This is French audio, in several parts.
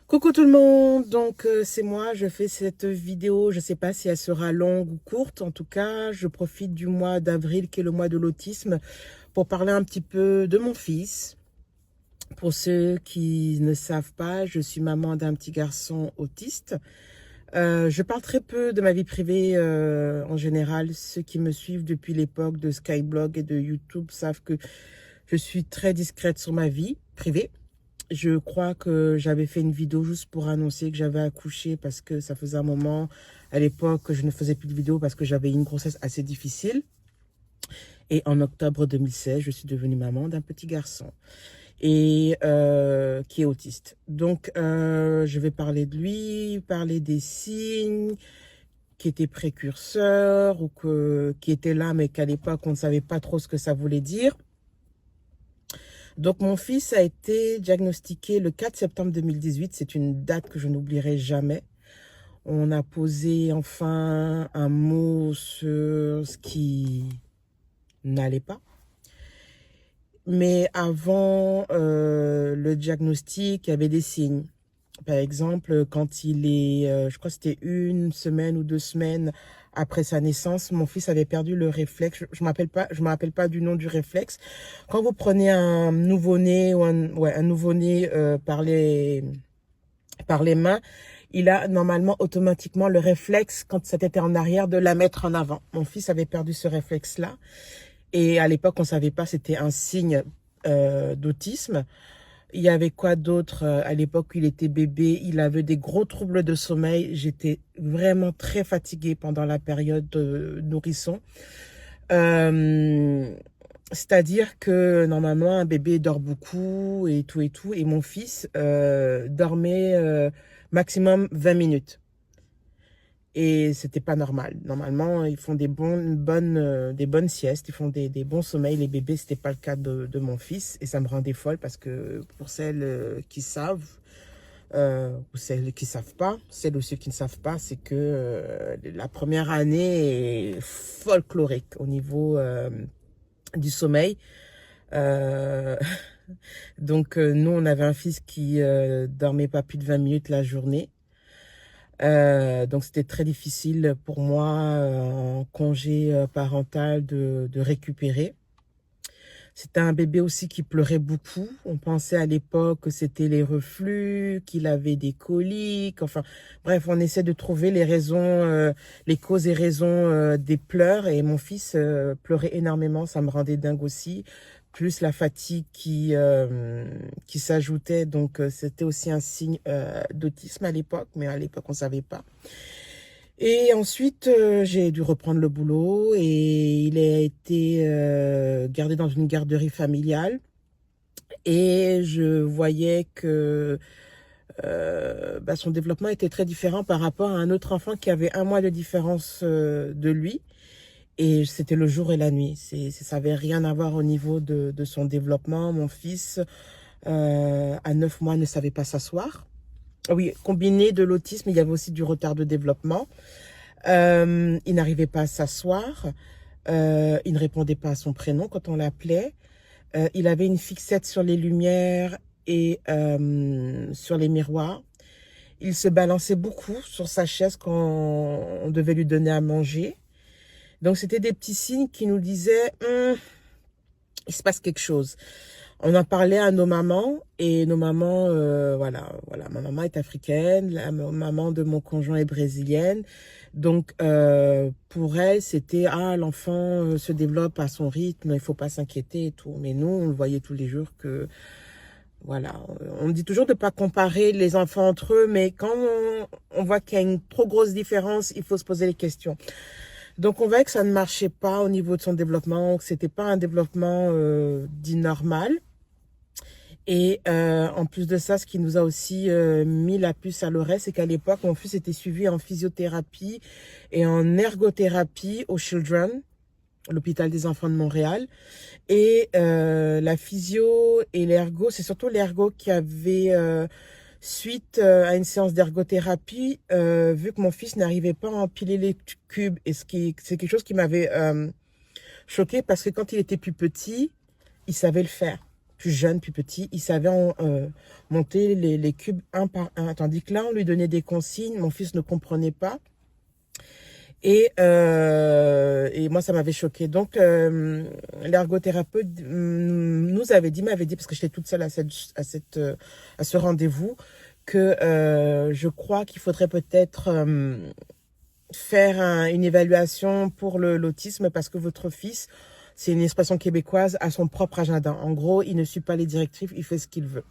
Coucou tout le monde, donc c'est moi, je fais cette vidéo, je ne sais pas si elle sera longue ou courte, en tout cas je profite du mois d'avril qui est le mois de l'autisme pour parler un petit peu de mon fils. Pour ceux qui ne savent pas, je suis maman d'un petit garçon autiste. Je parle très peu de ma vie privée en général. Ceux qui me suivent depuis l'époque de Skyblog et de YouTube savent que je suis très discrète sur ma vie privée. Je crois que j'avais fait une vidéo juste pour annoncer que j'avais accouché parce que ça faisait un moment à l'époque que je ne faisais plus de vidéos parce que j'avais une grossesse assez difficile. Et en octobre 2016, je suis devenue maman d'un petit garçon et qui est autiste. Donc, je vais parler de lui, parler des signes qui étaient précurseurs ou qui étaient là mais qu'à l'époque on ne savait pas trop ce que ça voulait dire. Donc, mon fils a été diagnostiqué le 4 septembre 2018. C'est une date que je n'oublierai jamais. On a posé enfin un mot sur ce qui n'allait pas. Mais avant le diagnostic, il y avait des signes. Par exemple, quand il est, je crois que c'était une semaine ou 2 semaines après sa naissance, mon fils avait perdu le réflexe. Je me rappelle pas du nom du réflexe. Quand vous prenez un nouveau-né ou un nouveau-né par les mains, il a normalement automatiquement le réflexe, quand ça était en arrière, de la mettre en avant. Mon fils avait perdu ce réflexe-là. Et à l'époque, on ne savait pas, c'était un signe d'autisme. Il y avait quoi d'autre à l'époque où il était bébé? Il avait des gros troubles de sommeil. J'étais vraiment très fatiguée pendant la période de nourrisson. Euh, C'est-à-dire que normalement, un bébé dort beaucoup et tout et tout. Et mon fils dormait maximum 20 minutes. Et c'était pas normal. Normalement, ils font des bonnes siestes, ils font des bons sommeils. Les bébés, c'était pas le cas de mon fils. Et ça me rendait folle parce que pour celles qui savent, ou celles qui savent pas, celles ou ceux qui ne savent pas, c'est que la première année est folklorique au niveau du sommeil. Euh, donc, nous, on avait un fils qui dormait pas plus de 20 minutes la journée. Donc c'était très difficile pour moi en congé parental de récupérer. C'était un bébé aussi qui pleurait beaucoup. On pensait à l'époque que c'était les reflux, qu'il avait des coliques. Enfin, bref, on essaie de trouver les raisons, les causes et raisons des pleurs. Et mon fils pleurait énormément, ça me rendait dingue aussi. Plus la fatigue qui s'ajoutait. Donc, c'était aussi un signe d'autisme à l'époque. Mais à l'époque, on ne savait pas. Et ensuite, j'ai dû reprendre le boulot et il a été gardé dans une garderie familiale. Et je voyais que son développement était très différent par rapport à un autre enfant qui avait 1 mois de différence de lui. Et c'était le jour et la nuit. Ça n'avait rien à voir au niveau de son développement. Mon fils, à 9 mois, ne savait pas s'asseoir. Oui, combiné de l'autisme, il y avait aussi du retard de développement. Il n'arrivait pas à s'asseoir. Il ne répondait pas à son prénom quand on l'appelait. Il avait une fixette sur les lumières et sur les miroirs. Il se balançait beaucoup sur sa chaise quand on devait lui donner à manger. Donc, c'était des petits signes qui nous disaient il se passe quelque chose. On en parlait à nos mamans et nos mamans, voilà, ma maman est africaine, la maman de mon conjoint est brésilienne. Donc, pour elle, c'était, l'enfant se développe à son rythme, il faut pas s'inquiéter et tout. Mais nous, on le voyait tous les jours que, voilà, on dit toujours de pas comparer les enfants entre eux, mais quand on voit qu'il y a une trop grosse différence, il faut se poser les questions. Donc, on voyait que ça ne marchait pas au niveau de son développement, que c'était pas un développement dit normal. Et en plus de ça, ce qui nous a aussi mis la puce à l'oreille, c'est qu'à l'époque, mon fils était suivi en physiothérapie et en ergothérapie au Children, l'hôpital des enfants de Montréal. Et la physio et l'ergo, c'est surtout l'ergo qui avait, suite à une séance d'ergothérapie, vu que mon fils n'arrivait pas à empiler les cubes, et c'est quelque chose qui m'avait choquée parce que quand il était plus petit, il savait le faire. plus jeune, plus petit, il savait monter les cubes un par un. Tandis que là, on lui donnait des consignes, mon fils ne comprenait pas. Et moi, ça m'avait choqué. Donc, l'ergothérapeute m'avait dit, parce que j'étais toute seule à ce rendez-vous, que je crois qu'il faudrait peut-être faire une évaluation pour l'autisme parce que votre fils, c'est une expression québécoise, a son propre agenda. En gros, il ne suit pas les directives, il fait ce qu'il veut.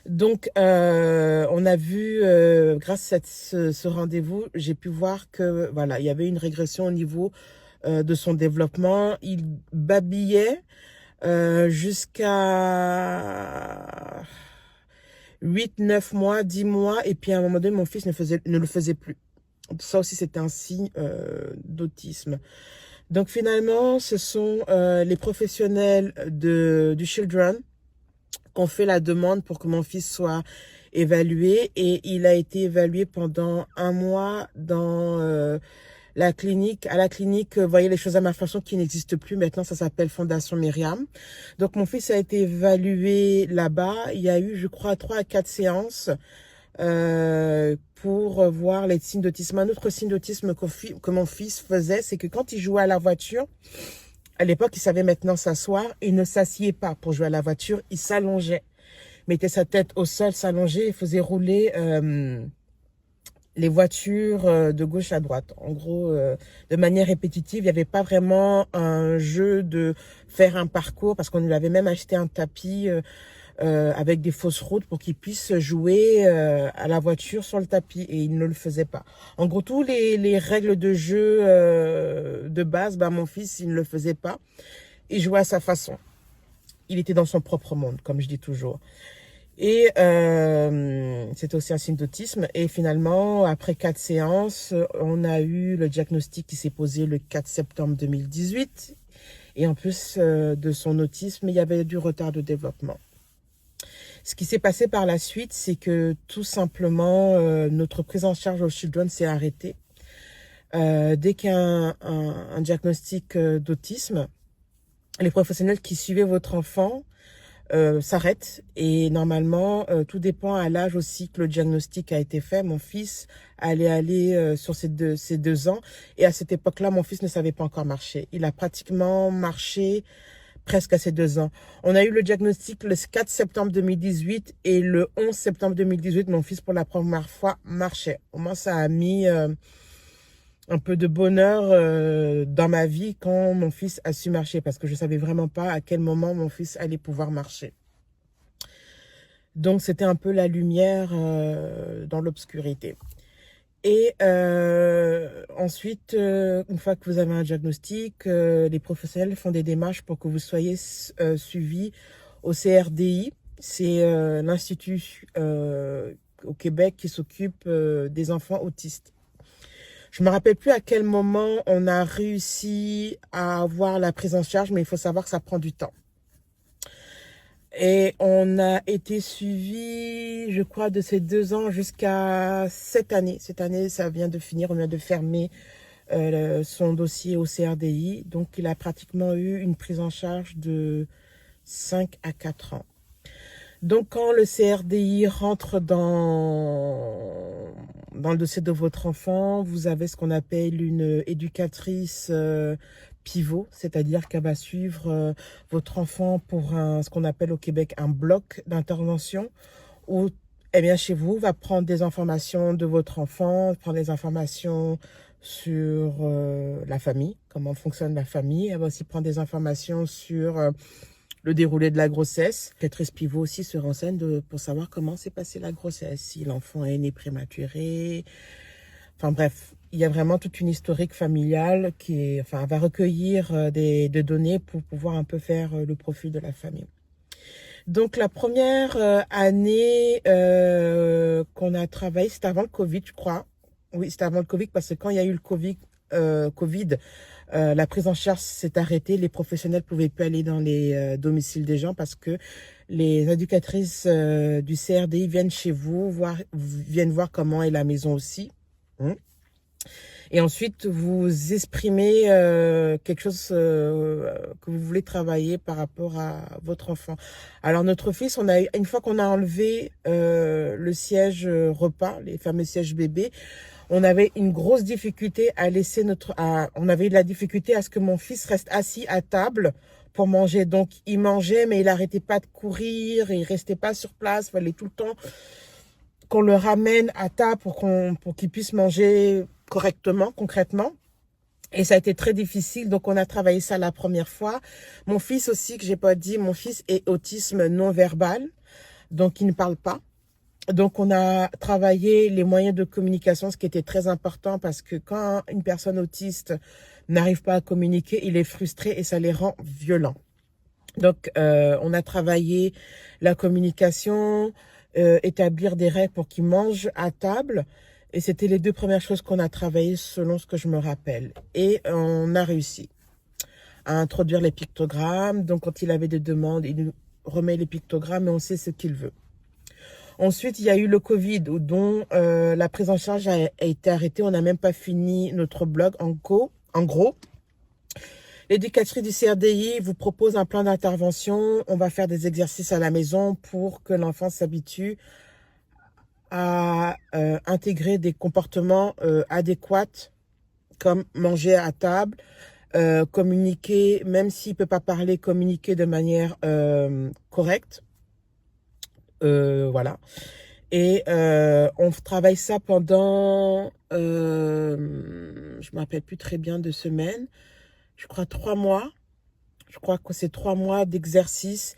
Donc, on a vu, grâce à ce rendez-vous, j'ai pu voir que voilà, il y avait une régression au niveau de son développement. Il babillait jusqu'à 8, 9 mois, 10 mois, et puis à un moment donné, mon fils ne le faisait plus. Ça aussi, c'était un signe d'autisme. Donc finalement, ce sont les professionnels du Children qui ont fait la demande pour que mon fils soit évalué, et il a été évalué pendant 1 mois dans la clinique. À la clinique, voyez les choses à ma façon, qui n'existe plus maintenant, ça s'appelle Fondation Myriam. Donc mon fils a été évalué là-bas. Il y a eu, je crois, 3 à 4 séances pour voir les signes d'autisme. Un autre signe d'autisme que mon fils faisait, c'est que quand il jouait à la voiture, à l'époque, il savait maintenant s'asseoir, il ne s'assied pas pour jouer à la voiture, il s'allongeait, mettait sa tête au sol, s'allongeait et faisait rouler les voitures de gauche à droite. En gros, de manière répétitive, il n'y avait pas vraiment un jeu de faire un parcours, parce qu'on lui avait même acheté un tapis avec des fausses routes pour qu'il puisse jouer à la voiture sur le tapis, et il ne le faisait pas. En gros, tous les règles de jeu de base, mon fils, il ne le faisait pas. Il jouait à sa façon. Il était dans son propre monde, comme je dis toujours. Et c'était aussi un signe d'autisme. Et finalement, après 4 séances, on a eu le diagnostic qui s'est posé le 4 septembre 2018. Et en plus de son autisme, il y avait du retard de développement. Ce qui s'est passé par la suite, c'est que tout simplement, notre prise en charge au Children s'est arrêtée. Dès qu'il y a un diagnostic d'autisme, les professionnels qui suivaient votre enfant s'arrêtent. Et normalement, tout dépend à l'âge aussi que le diagnostic a été fait. Mon fils allait aller sur ses 2 ans. Et à cette époque-là, mon fils ne savait pas encore marcher. Il a pratiquement marché presque à ses 2 ans. On a eu le diagnostic le 4 septembre 2018 et le 11 septembre 2018, mon fils pour la première fois marchait. Au moins, ça a mis un peu de bonheur dans ma vie quand mon fils a su marcher, parce que je ne savais vraiment pas à quel moment mon fils allait pouvoir marcher. Donc, c'était un peu la lumière dans l'obscurité. Et ensuite, une fois que vous avez un diagnostic, les professionnels font des démarches pour que vous soyez suivi au CRDI. C'est l'institut au Québec qui s'occupe des enfants autistes. Je ne me rappelle plus à quel moment on a réussi à avoir la prise en charge, mais il faut savoir que ça prend du temps. Et on a été suivi, je crois, de ces 2 ans jusqu'à cette année. Cette année, ça vient de finir, on vient de fermer son dossier au CRDI. Donc, il a pratiquement eu une prise en charge de 5 à 4 ans. Donc, quand le CRDI rentre dans le dossier de votre enfant, vous avez ce qu'on appelle une éducatrice pivot, c'est-à-dire qu'elle va suivre votre enfant pour ce qu'on appelle au Québec un bloc d'intervention, où elle vient chez vous, va prendre des informations de votre enfant, prendre des informations sur la famille, comment fonctionne la famille. Elle va aussi prendre des informations sur le déroulé de la grossesse. L'éducatrice pivot aussi se renseigne pour savoir comment s'est passée la grossesse, si l'enfant est né prématuré. Enfin bref, il y a vraiment toute une historique familiale qui va recueillir des données pour pouvoir un peu faire le profil de la famille. Donc la première année qu'on a travaillé, c'était avant le Covid, je crois. Oui, c'était avant le Covid, parce que quand il y a eu le Covid, la prise en charge s'est arrêtée. Les professionnels ne pouvaient plus aller dans les domiciles des gens, parce que les éducatrices du CRDI viennent chez vous, viennent voir comment est la maison aussi. Et ensuite, vous exprimez quelque chose que vous voulez travailler par rapport à votre enfant. Alors, notre fils, une fois qu'on a enlevé le siège repas, les fameux sièges bébés, on avait une grosse difficulté à laisser on avait de la difficulté à ce que mon fils reste assis à table pour manger. Donc, il mangeait, mais il arrêtait pas de courir, il restait pas sur place, il fallait tout le temps qu'on le ramène à table pour qu'il puisse manger correctement, concrètement. Et ça a été très difficile, donc on a travaillé ça la première fois. Mon fils aussi, que j'ai pas dit, mon fils est autisme non verbal, donc il ne parle pas. Donc on a travaillé les moyens de communication, ce qui était très important parce que quand une personne autiste n'arrive pas à communiquer, il est frustré et ça les rend violents. Donc on a travaillé la communication, établir des règles pour qu'il mange à table. Et c'était les 2 premières choses qu'on a travaillées selon ce que je me rappelle. Et on a réussi à introduire les pictogrammes. Donc quand il avait des demandes, il nous remet les pictogrammes et on sait ce qu'il veut. Ensuite, il y a eu le Covid, dont la prise en charge a été arrêtée. On n'a même pas fini notre blog en gros. L'éducatrice du CRDI vous propose un plan d'intervention. On va faire des exercices à la maison pour que l'enfant s'habitue à intégrer des comportements adéquats, comme manger à table, communiquer, même s'il ne peut pas parler, communiquer de manière correcte. Voilà. Et on travaille ça pendant, je me rappelle plus très bien de semaines, je crois 3 mois. Je crois que c'est 3 mois d'exercice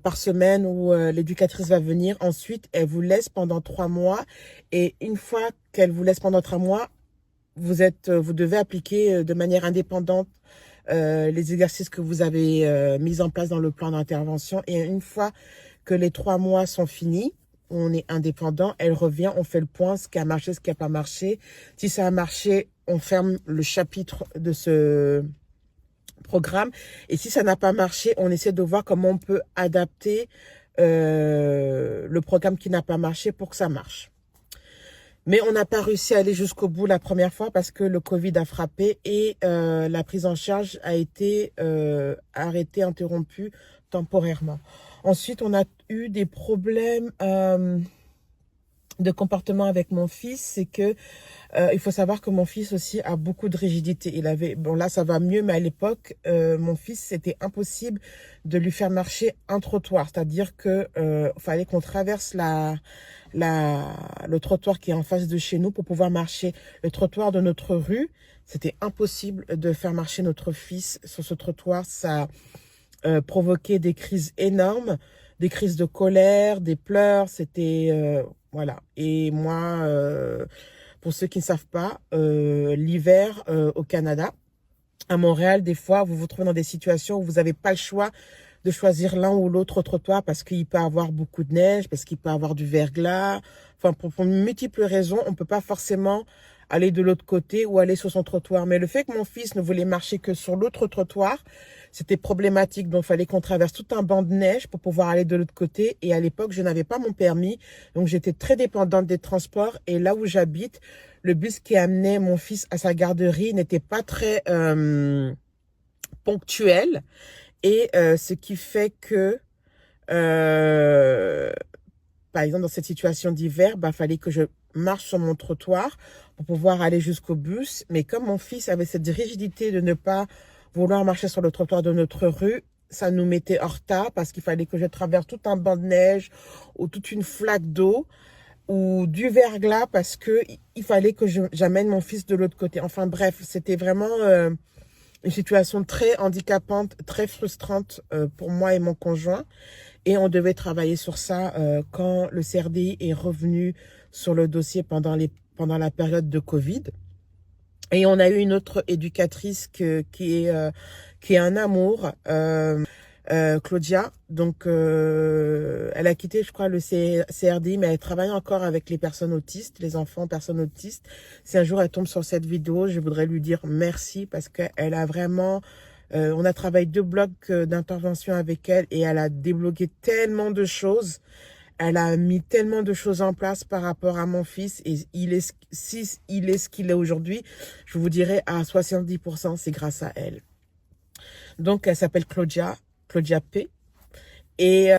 par semaine où l'éducatrice va venir. Ensuite, elle vous laisse pendant 3 mois. Et une fois qu'elle vous laisse pendant 3 mois, vous devez appliquer de manière indépendante les exercices que vous avez mis en place dans le plan d'intervention. Et une fois que les 3 mois sont finis, on est indépendant, elle revient, on fait le point, ce qui a marché, ce qui n'a pas marché. Si ça a marché, on ferme le chapitre de ce programme. Et si ça n'a pas marché, on essaie de voir comment on peut adapter le programme qui n'a pas marché pour que ça marche. Mais on n'a pas réussi à aller jusqu'au bout la première fois parce que le Covid a frappé et la prise en charge a été arrêtée, interrompue temporairement. Ensuite, on a eu des problèmes de comportement avec mon fils. C'est que il faut savoir que mon fils aussi a beaucoup de rigidité. Bon là ça va mieux, mais à l'époque, mon fils, c'était impossible de lui faire marcher un trottoir. C'est-à-dire que fallait qu'on traverse le trottoir qui est en face de chez nous pour pouvoir marcher. Le trottoir de notre rue, c'était impossible de faire marcher notre fils sur ce trottoir. Ça provoquait des crises énormes, des crises de colère, des pleurs. C'était voilà. Et moi, pour ceux qui ne savent pas, l'hiver au Canada, à Montréal, des fois, vous vous trouvez dans des situations où vous n'avez pas le choix de choisir l'un ou l'autre trottoir parce qu'il peut avoir beaucoup de neige, parce qu'il peut avoir du verglas. Enfin, pour multiples raisons, on ne peut pas forcément aller de l'autre côté ou aller sur son trottoir. Mais le fait que mon fils ne voulait marcher que sur l'autre trottoir, c'était problématique. Donc, il fallait qu'on traverse tout un banc de neige pour pouvoir aller de l'autre côté. Et à l'époque, je n'avais pas mon permis. Donc, j'étais très dépendante des transports. Et là où j'habite, le bus qui amenait mon fils à sa garderie n'était pas très ponctuel. Et ce qui fait que, par exemple, dans cette situation d'hiver, fallait que je marche sur mon trottoir pour pouvoir aller jusqu'au bus. Mais comme mon fils avait cette rigidité de ne pas vouloir marcher sur le trottoir de notre rue, ça nous mettait en retard parce qu'il fallait que je traverse tout un banc de neige ou toute une flaque d'eau ou du verglas parce que il fallait que j'amène mon fils de l'autre côté. Enfin bref, c'était vraiment une situation très handicapante, très frustrante pour moi et mon conjoint. Et on devait travailler sur ça quand le CRDI est revenu sur le dossier pendant la période de Covid. Et on a eu une autre éducatrice qui est un amour, Claudia. Donc, elle a quitté, je crois, le CRDI, mais elle travaille encore avec les personnes autistes, les enfants personnes autistes. Si un jour elle tombe sur cette vidéo, je voudrais lui dire merci parce qu'elle a vraiment... on a travaillé 2 blocs d'intervention avec elle et elle a débloqué tellement de choses. Elle a mis tellement de choses en place par rapport à mon fils et si il est ce qu'il est aujourd'hui, je vous dirais à 70%, c'est grâce à elle. Donc, elle s'appelle Claudia P. Et